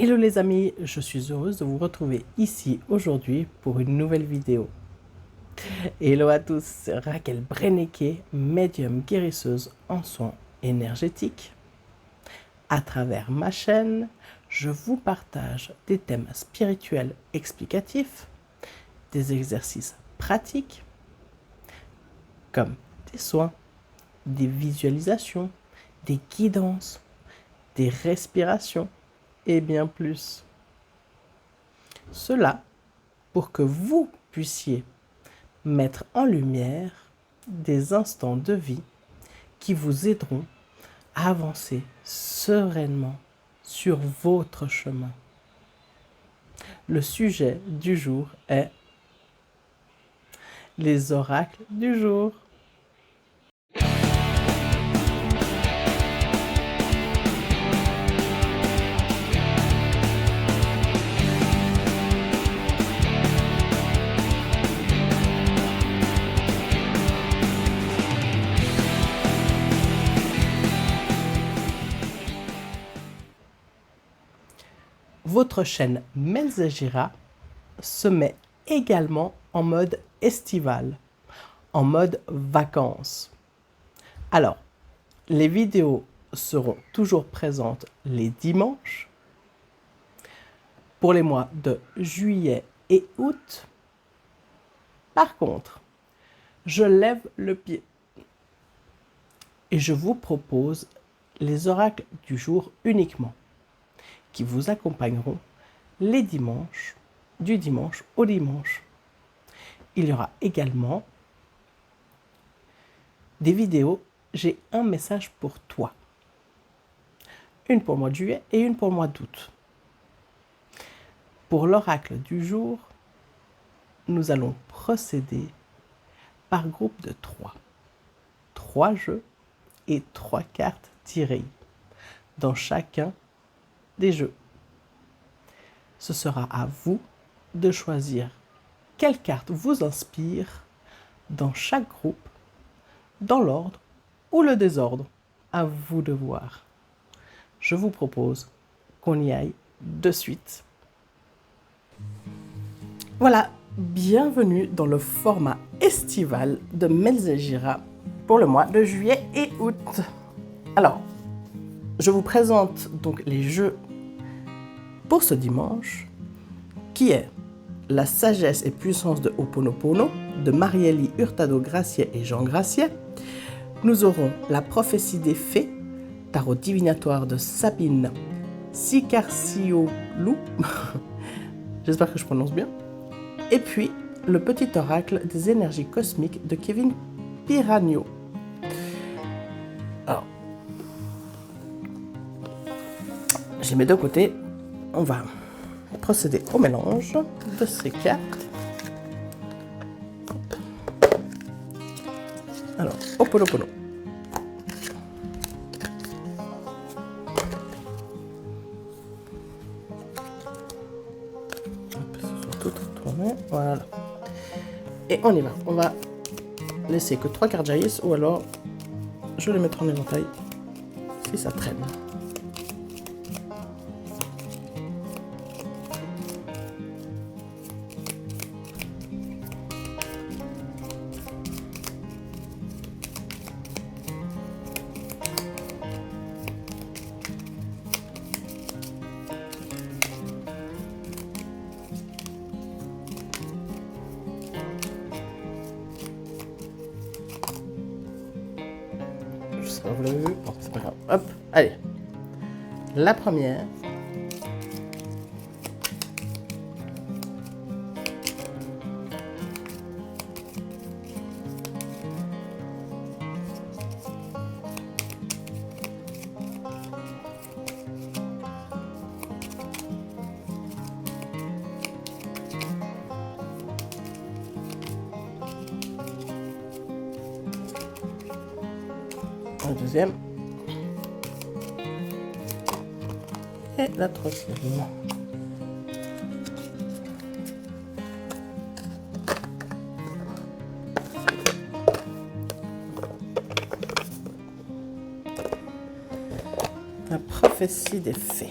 Hello les amis, je suis heureuse de vous retrouver ici aujourd'hui pour une nouvelle vidéo. Hello à tous, c'est Raquel Brennecke, médium guérisseuse en soins énergétiques. À travers ma chaîne, je vous partage des thèmes spirituels explicatifs, des exercices pratiques, comme des soins, des visualisations, des guidances, des respirations et bien plus. Cela pour que vous puissiez mettre en lumière des instants de vie qui vous aideront à avancer sereinement sur votre chemin. Le sujet du jour est les oracles du jour. Votre chaîne Melzegira se met également en mode estival, en mode vacances. Alors, les vidéos seront toujours présentes les dimanches. Pour les mois de juillet et août, par contre, je lève le pied et je vous propose les oracles du jour uniquement, qui vous accompagneront les dimanches, du dimanche au dimanche. Il y aura également des vidéos « J'ai un message pour toi ». Une pour le mois de juillet et une pour le mois d'août. Pour l'oracle du jour, nous allons procéder par groupe de 3. 3 jeux et 3 cartes tirées dans chacun des jeux. Ce sera à vous de choisir quelle carte vous inspire dans chaque groupe, dans l'ordre ou le désordre. À vous de voir. Je vous propose qu'on y aille de suite. Voilà, bienvenue dans le format estival de Melzegira pour le mois de juillet et août. Alors, je vous présente donc les jeux pour ce dimanche, qui est La sagesse et puissance de Ho'oponopono de Marieli Hurtado Graciet et Jean Graciet. Nous aurons La prophétie des fées, tarot divinatoire de Sabine Sicarciolou. J'espère que je prononce bien. Et puis, le petit oracle des énergies cosmiques de Kevin Piragno. Alors, j'ai mes deux côtés. On va procéder au mélange de ces cartes. Alors, Ho'oponopono. Tout retourné, voilà. Et on y va. On va laisser que 3 cartes jaillissent, ou alors je les mettrai en éventail si ça traîne. Je sais pas, vous l'avez vu? Bon, c'est pas grave. Hop, allez. La première. La deuxième. Et la troisième. La prophétie des fées.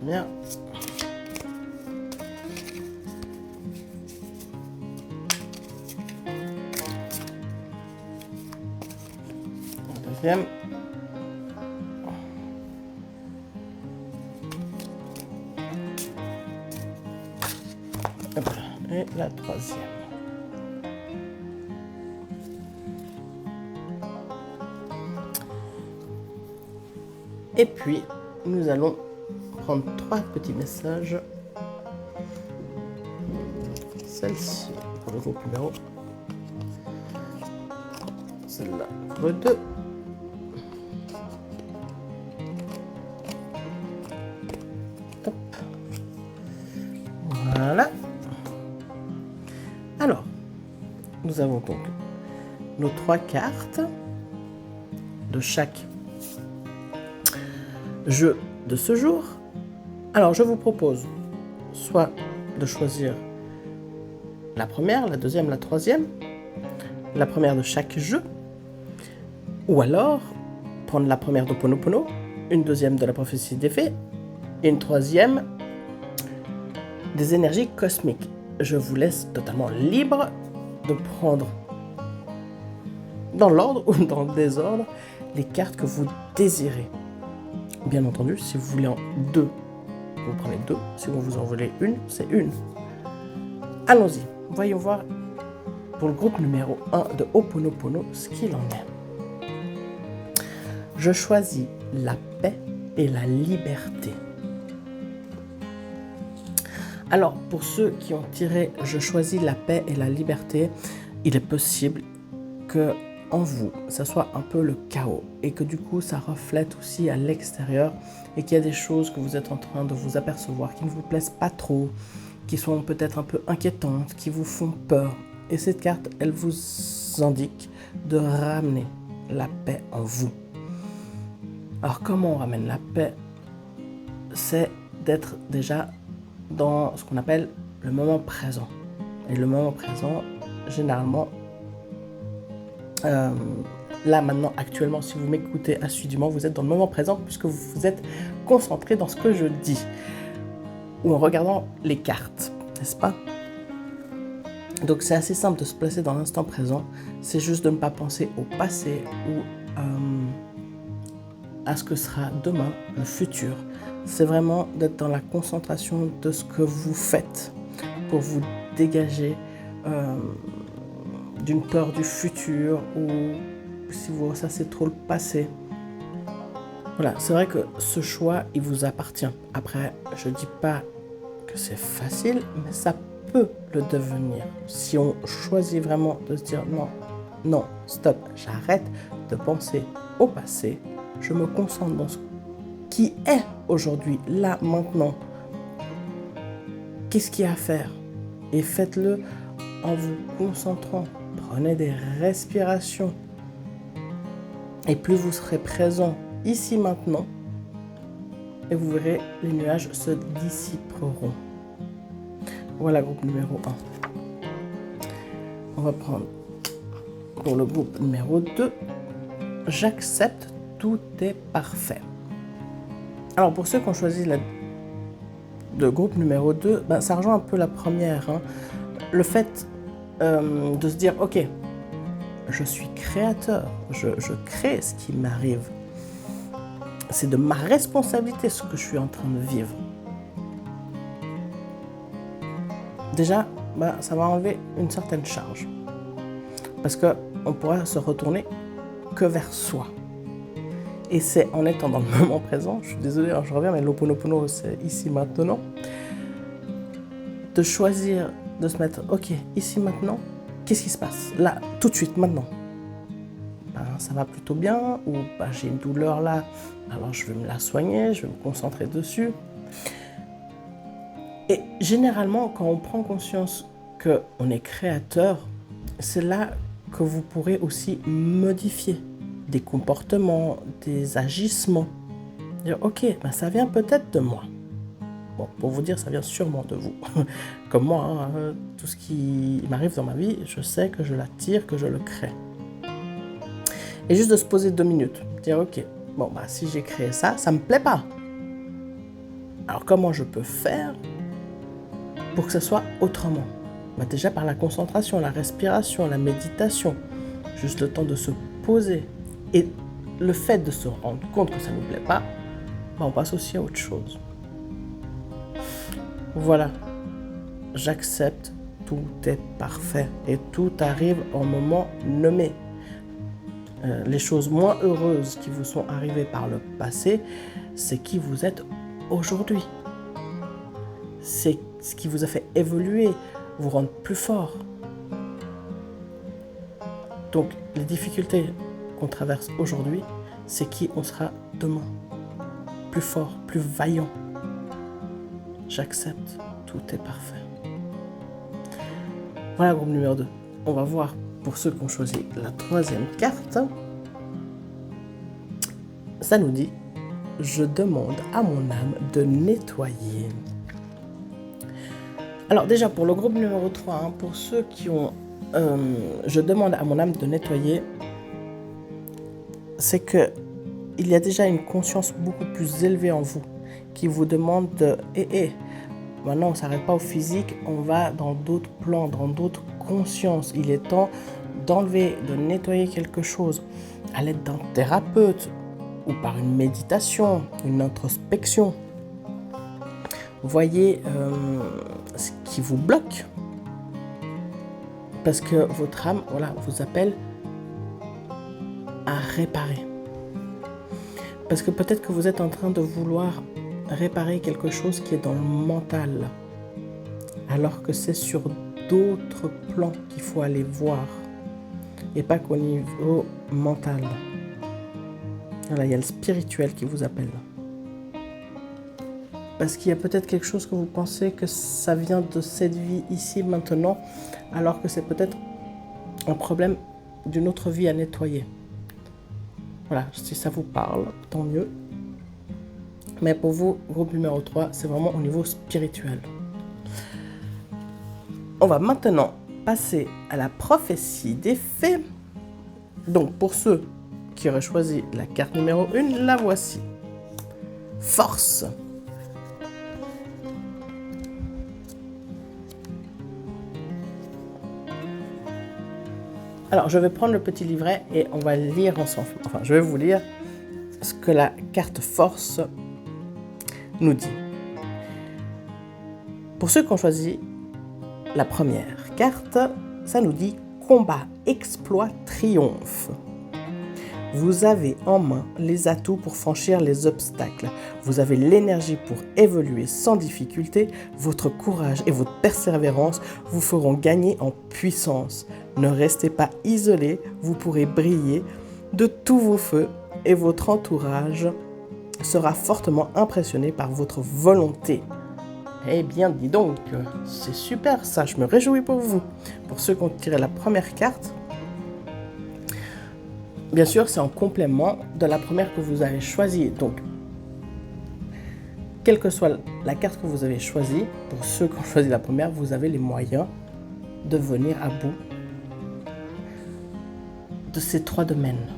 première. La deuxième. Et la troisième. Et puis, nous allons prendre 3 petits messages. Celle-ci pour le groupe numéro. Celle-là pour le 2. Hop. Voilà. Alors, nous avons donc nos 3 cartes de chaque jeu de ce jour. Alors, je vous propose soit de choisir la première, la deuxième, la troisième, la première de chaque jeu, ou alors prendre la première d'Ho'oponopono, une deuxième de la prophétie des fées, et une troisième des énergies cosmiques. Je vous laisse totalement libre de prendre dans l'ordre ou dans le désordre les cartes que vous désirez. Bien entendu, si vous voulez en 2, vous prenez 2. Si vous vous en voulez une, c'est une. Allons-y. Voyons voir pour le groupe numéro 1 de Ho'oponopono ce qu'il en est. Je choisis la paix et la liberté. Alors, pour ceux qui ont tiré « Je choisis la paix et la liberté », il est possible que en vous, ça soit un peu le chaos et que du coup, ça reflète aussi à l'extérieur et qu'il y a des choses que vous êtes en train de vous apercevoir qui ne vous plaisent pas trop, qui sont peut-être un peu inquiétantes, qui vous font peur. Et cette carte, elle vous indique de ramener la paix en vous. Alors, comment on ramène la paix? C'est d'être déjà dans ce qu'on appelle le moment présent. Et le moment présent, généralement, là maintenant, actuellement, si vous m'écoutez assidûment, vous êtes dans le moment présent puisque vous vous êtes concentré dans ce que je dis. Ou en regardant les cartes, n'est-ce pas? Donc c'est assez simple de se placer dans l'instant présent. C'est juste de ne pas penser au passé ou à ce que sera demain, le futur. C'est vraiment d'être dans la concentration de ce que vous faites pour vous dégager d'une peur du futur ou si vous ressassez trop le passé. Voilà, c'est vrai que ce choix, il vous appartient. Après, je ne dis pas que c'est facile, mais ça peut le devenir. Si on choisit vraiment de se dire non, non, stop, j'arrête de penser au passé, je me concentre dans ce qui est aujourd'hui, là, maintenant. Qu'est-ce qu'il y a à faire? Et faites-le en vous concentrant. Prenez des respirations. Et plus vous serez présent ici, maintenant, et vous verrez, les nuages se dissiperont. Voilà, groupe numéro 1. On va prendre pour le groupe numéro 2. J'accepte, tout est parfait. Alors, pour ceux qui ont choisi le groupe numéro 2, ben, ça rejoint un peu la première. Hein. Le fait de se dire, ok, je suis créateur, je crée ce qui m'arrive. C'est de ma responsabilité ce que je suis en train de vivre. Déjà, ben, ça va enlever une certaine charge. Parce qu'on pourra se retourner que vers soi. Et c'est en étant dans le moment présent, je suis désolée, alors je reviens, mais l'Ho'oponopono, c'est ici maintenant, de choisir de se mettre, ok, ici maintenant, qu'est-ce qui se passe? Là, tout de suite, maintenant. Ben, ça va plutôt bien, ou ben, j'ai une douleur là, alors je vais me la soigner, je vais me concentrer dessus. Et généralement, quand on prend conscience qu'on est créateur, c'est là que vous pourrez aussi modifier des comportements, des agissements. Dire, ok, ben ça vient peut-être de moi. Bon, pour vous dire, ça vient sûrement de vous. Comme moi, hein, tout ce qui m'arrive dans ma vie, je sais que je l'attire, que je le crée. Et juste de se poser 2 minutes, dire, ok, bon, bah si j'ai créé ça, ça me plaît pas. Alors comment je peux faire pour que ce soit autrement? Déjà par la concentration, la respiration, la méditation, juste le temps de se poser. Et le fait de se rendre compte que ça ne nous plaît pas, on passe aussi à autre chose. Voilà, j'accepte, tout est parfait et tout arrive au moment nommé. Les choses moins heureuses qui vous sont arrivées par le passé, c'est qui vous êtes aujourd'hui. C'est ce qui vous a fait évoluer, vous rendre plus fort. Donc, les difficultés qu'on traverse aujourd'hui, c'est qui on sera demain. Plus fort, plus vaillant. J'accepte, tout est parfait. Voilà, groupe numéro 2. On va voir pour ceux qui ont choisi la troisième carte. Ça nous dit « Je demande à mon âme de nettoyer ». Alors déjà, pour le groupe numéro 3, pour ceux qui ont « Je demande à mon âme de nettoyer », c'est que il y a déjà une conscience beaucoup plus élevée en vous qui vous demande de maintenant on ne s'arrête pas au physique, on va dans d'autres plans, dans d'autres consciences. Il est temps d'enlever, de nettoyer quelque chose à l'aide d'un thérapeute ou par une méditation, une introspection. Voyez ce qui vous bloque. Parce que votre âme, vous appelle à réparer. Parce que peut-être que vous êtes en train de vouloir réparer quelque chose qui est dans le mental, alors que c'est sur d'autres plans qu'il faut aller voir, et pas qu'au niveau mental. Voilà, il y a le spirituel qui vous appelle. Parce qu'il y a peut-être quelque chose que vous pensez que ça vient de cette vie ici, maintenant, alors que c'est peut-être un problème d'une autre vie à nettoyer. Voilà, si ça vous parle, tant mieux. Mais pour vous, groupe numéro 3, c'est vraiment au niveau spirituel. On va maintenant passer à la prophétie des fées. Donc, pour ceux qui auraient choisi la carte numéro 1, la voici. Force. Alors, je vais prendre le petit livret et on va lire ensemble. Enfin, je vais vous lire ce que la carte force nous dit. Pour ceux qui ont choisi la première carte, ça nous dit combat, exploit, triomphe. Vous avez en main les atouts pour franchir les obstacles. Vous avez l'énergie pour évoluer sans difficulté. Votre courage et votre persévérance vous feront gagner en puissance. Ne restez pas isolé, vous pourrez briller de tous vos feux et votre entourage sera fortement impressionné par votre volonté. Eh bien, dis donc, c'est super ça, je me réjouis pour vous. Pour ceux qui ont tiré la première carte, bien sûr, c'est en complément de la première que vous avez choisie. Donc, quelle que soit la carte que vous avez choisie, pour ceux qui ont choisi la première, vous avez les moyens de venir à bout de ces 3 domaines.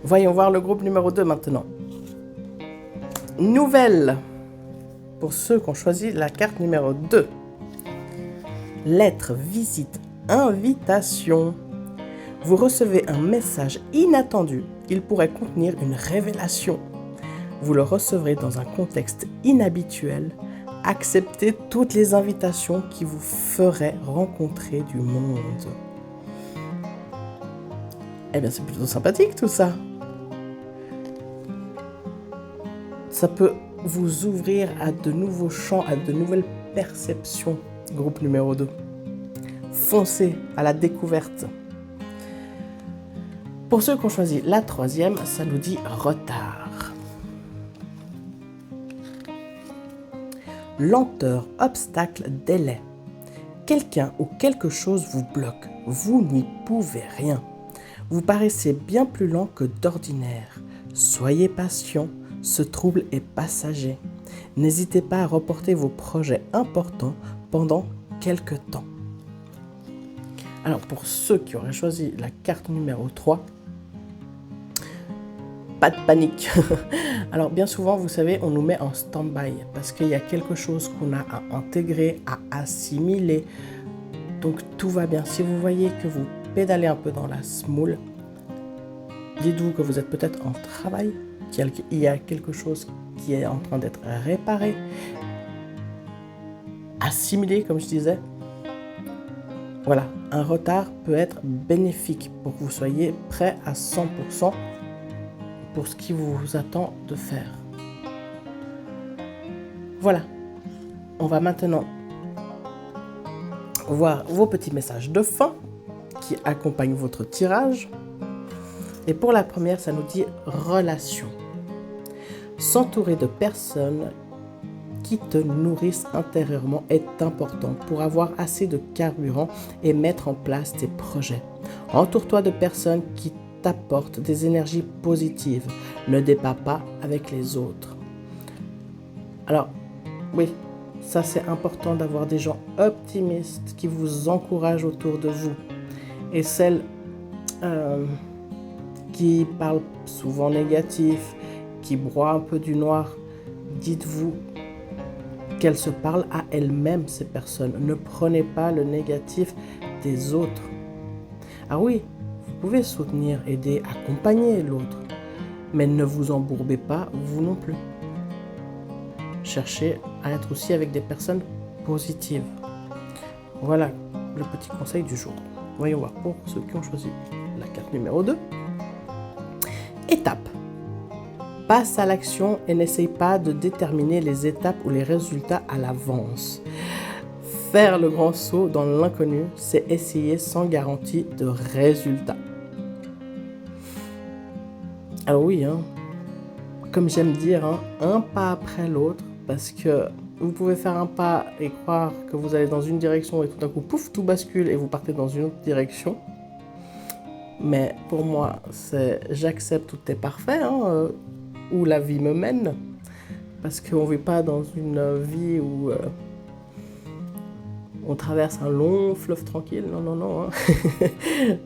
Voyons voir le groupe numéro 2 maintenant. Nouvelle. Pour ceux qui ont choisi la carte numéro 2. Lettre, visite, invitation. Vous recevez un message inattendu. Il pourrait contenir une révélation. Vous le recevrez dans un contexte inhabituel. Acceptez toutes les invitations qui vous feraient rencontrer du monde. Eh bien, c'est plutôt sympathique tout ça. Ça peut vous ouvrir à de nouveaux champs, à de nouvelles perceptions. Groupe numéro 2. Foncez à la découverte. Pour ceux qui ont choisi la troisième, ça nous dit retard. Lenteur, obstacle, délai. Quelqu'un ou quelque chose vous bloque. Vous n'y pouvez rien. Vous paraissez bien plus lent que d'ordinaire. Soyez patient, ce trouble est passager. N'hésitez pas à reporter vos projets importants pendant quelques temps. Alors pour ceux qui auraient choisi la carte numéro 3, pas de panique. Alors bien souvent, vous savez, on nous met en stand-by parce qu'il y a quelque chose qu'on a à intégrer, à assimiler. Donc tout va bien. Si vous voyez que vous pédalez un peu dans la semoule, dites-vous que vous êtes peut-être en travail, qu'il y a quelque chose qui est en train d'être réparé, assimilé comme je disais. Voilà, un retard peut être bénéfique pour que vous soyez prêt à 100% pour ce qui vous attend de faire. Voilà, on va maintenant voir vos petits messages de fin qui accompagnent votre tirage. Et pour la première, ça nous dit relation. S'entourer de personnes qui te nourrissent intérieurement est important pour avoir assez de carburant et mettre en place tes projets. Entoure-toi de personnes qui t'apportent des énergies positives. Ne débat pas avec les autres. Alors, oui, ça c'est important d'avoir des gens optimistes qui vous encouragent autour de vous. Et celles qui parlent souvent négatif, qui broient un peu du noir, dites-vous qu'elles se parlent à elles-mêmes, ces personnes. Ne prenez pas le négatif des autres. Ah oui, vous pouvez soutenir, aider, accompagner l'autre, mais ne vous embourbez pas, vous non plus. Cherchez à être aussi avec des personnes positives. Voilà le petit conseil du jour. Voyons voir pour ceux qui ont choisi la carte numéro 2. Étape. Passe à l'action et n'essaye pas de déterminer les étapes ou les résultats à l'avance. Faire le grand saut dans l'inconnu, c'est essayer sans garantie de résultat. Alors oui, comme j'aime dire, un pas après l'autre, parce que vous pouvez faire un pas et croire que vous allez dans une direction et tout d'un coup, pouf, tout bascule et vous partez dans une autre direction. Mais pour moi, c'est j'accepte, tout est parfait, où la vie me mène, parce qu'on ne vit pas dans une vie où on traverse un long fleuve tranquille, non.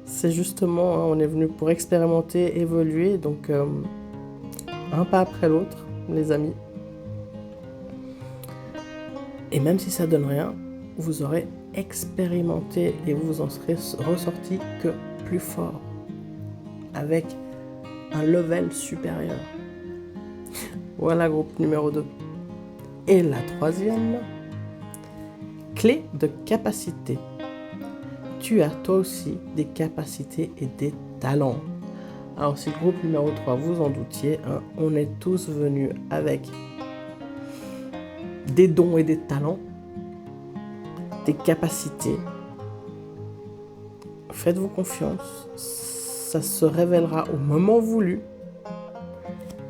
C'est justement, on est venu pour expérimenter, évoluer, donc un pas après l'autre, les amis. Et même si ça donne rien, vous aurez expérimenté et vous en serez ressorti que plus fort, avec un level supérieur. Voilà, groupe numéro 2. Et la troisième, clé de capacité. Tu as toi aussi des capacités et des talents. Alors si groupe numéro 3, vous en doutiez, on est tous venus avec des dons et des talents, des capacités. Faites-vous confiance, ça se révélera au moment voulu.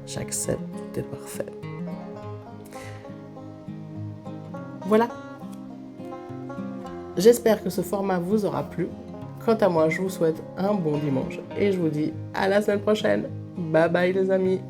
J'accepte, tout est parfait. Voilà. J'espère que ce format vous aura plu. Quant à moi, je vous souhaite un bon dimanche et je vous dis à la semaine prochaine. Bye bye les amis.